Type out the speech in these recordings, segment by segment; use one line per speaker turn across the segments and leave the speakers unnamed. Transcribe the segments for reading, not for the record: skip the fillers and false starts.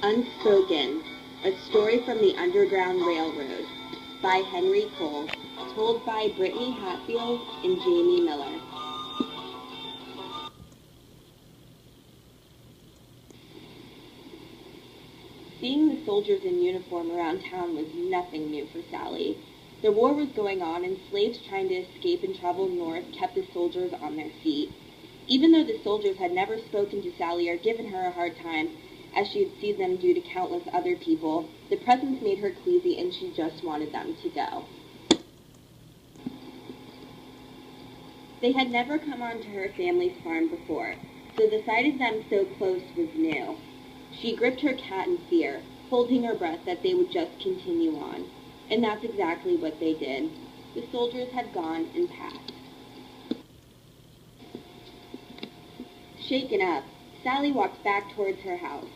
Unspoken, a story from the Underground Railroad, by Henry Cole, told by Brittany Hatfield and Jamie Miller. Seeing the soldiers in uniform around town was nothing new for Sally. The war was going on, and slaves trying to escape and travel north kept the soldiers on their feet. Even though the soldiers had never spoken to Sally or given her a hard time, as she had seen them do to countless other people, the presence made her queasy and she just wanted them to go. They had never come onto her family's farm before, so the sight of them so close was new. She gripped her cat in fear, holding her breath that they would just continue on. And that's exactly what they did. The soldiers had gone and passed. Shaken up, Sally walked back towards her house.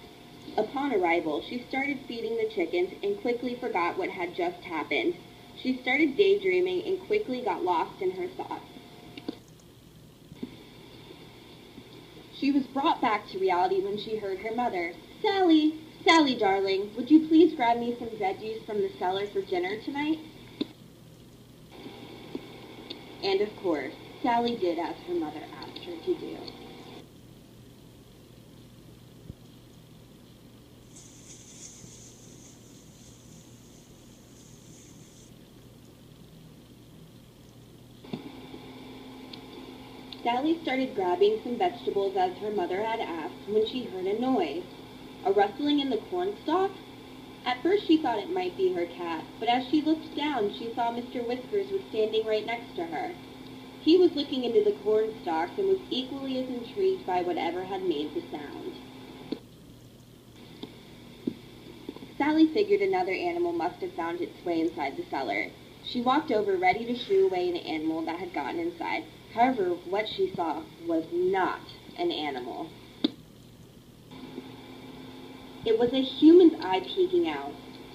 Upon arrival, she started feeding the chickens and quickly forgot what had just happened. She started daydreaming and quickly got lost in her thoughts. She was brought back to reality when she heard her mother. "Sally, Sally, darling, would you please grab me some veggies from the cellar for dinner tonight?" And of course, Sally did as her mother asked her to do. Sally started grabbing some vegetables as her mother had asked when she heard a noise. A rustling in the corn stalk? At first she thought it might be her cat, but as she looked down, she saw Mr. Whiskers was standing right next to her. He was looking into the corn stalks and was equally as intrigued by whatever had made the sound. Sally figured another animal must have found its way inside the cellar. She walked over, ready to shoo away an animal that had gotten inside. However, what she saw was not an animal. It was a human's eye peeking out,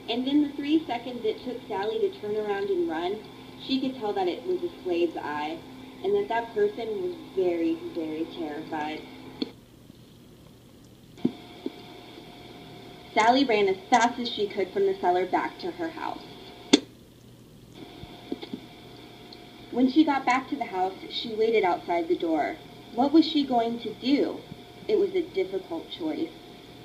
and in the 3 seconds it took Sally to turn around and run, she could tell that it was a slave's eye, and that that person was very, very terrified. Sally ran as fast as she could from the cellar back to her house. When she got back to the house, she waited outside the door. What was she going to do? It was a difficult choice.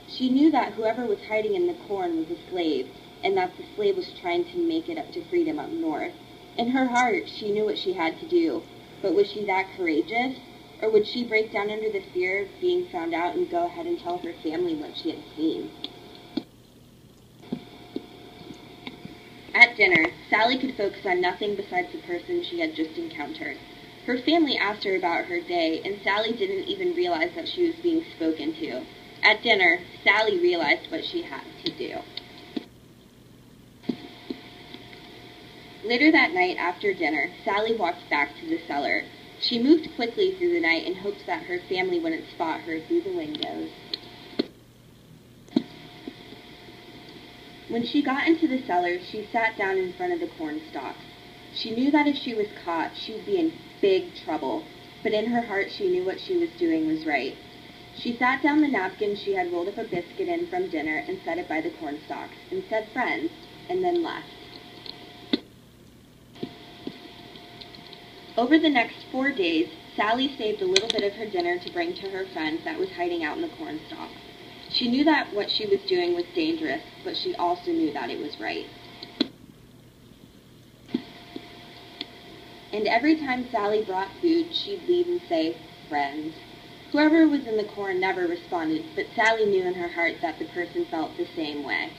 She knew that whoever was hiding in the corn was a slave, and that the slave was trying to make it up to freedom up north. In her heart, she knew what she had to do, but was she that courageous? Or would she break down under the fear of being found out and go ahead and tell her family what she had seen? At dinner, Sally could focus on nothing besides the person she had just encountered. Her family asked her about her day, and Sally didn't even realize that she was being spoken to. At dinner, Sally realized what she had to do. Later that night, after dinner, Sally walked back to the cellar. She moved quickly through the night in hopes that her family wouldn't spot her through the windows. When she got into the cellar, she sat down in front of the corn stalks. She knew that if she was caught, she would be in big trouble, but in her heart she knew what she was doing was right. She sat down the napkin she had rolled up a biscuit in from dinner and set it by the corn stalks, and said friends, and then left. Over the next 4 days, Sally saved a little bit of her dinner to bring to her friend that was hiding out in the corn stalk. She knew that what she was doing was dangerous, but she also knew that it was right. And every time Sally brought food, she'd leave and say, friends. Whoever was in the corn never responded, but Sally knew in her heart that the person felt the same way.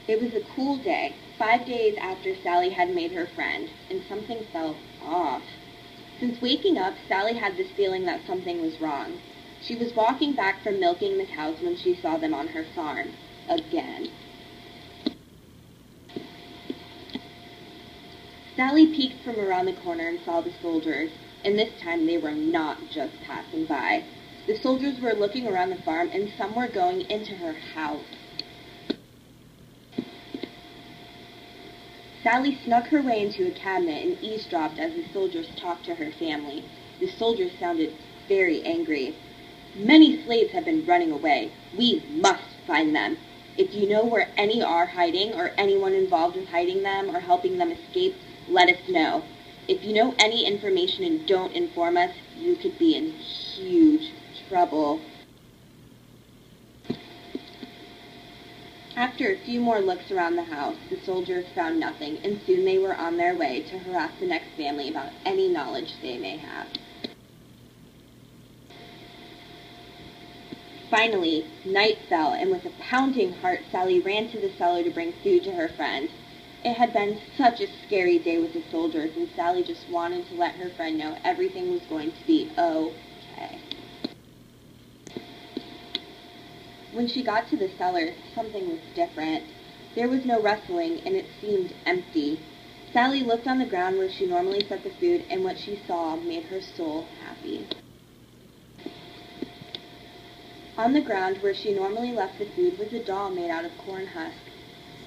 It was a cool day, 5 days after Sally had made her friend, and something felt off. Since waking up, Sally had this feeling that something was wrong. She was walking back from milking the cows when she saw them on her farm. Again. Sally peeked from around the corner and saw the soldiers, and this time they were not just passing by. The soldiers were looking around the farm, and some were going into her house. Sally snuck her way into a cabinet and eavesdropped as the soldiers talked to her family. The soldiers sounded very angry. Many slaves have been running away. We must find them. If you know where any are hiding or anyone involved with hiding them or helping them escape, let us know. If you know any information and don't inform us, you could be in huge trouble. After a few more looks around the house, the soldiers found nothing, and soon they were on their way to harass the next family about any knowledge they may have. Finally, night fell, and with a pounding heart, Sally ran to the cellar to bring food to her friend. It had been such a scary day with the soldiers, and Sally just wanted to let her friend know everything was going to be okay. When she got to the cellar, something was different. There was no rustling, and it seemed empty. Sally looked on the ground where she normally set the food, and what she saw made her soul happy. On the ground where she normally left the food was a doll made out of corn husks.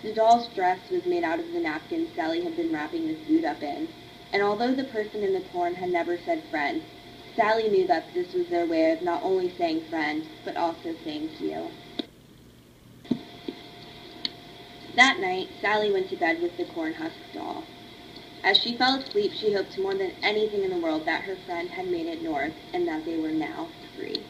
The doll's dress was made out of the napkin Sally had been wrapping the food up in, and although the person in the corn had never said friend, Sally knew that this was their way of not only saying friend, but also saying you. That night, Sally went to bed with the corn husk doll. As she fell asleep, she hoped more than anything in the world that her friend had made it north and that they were now free.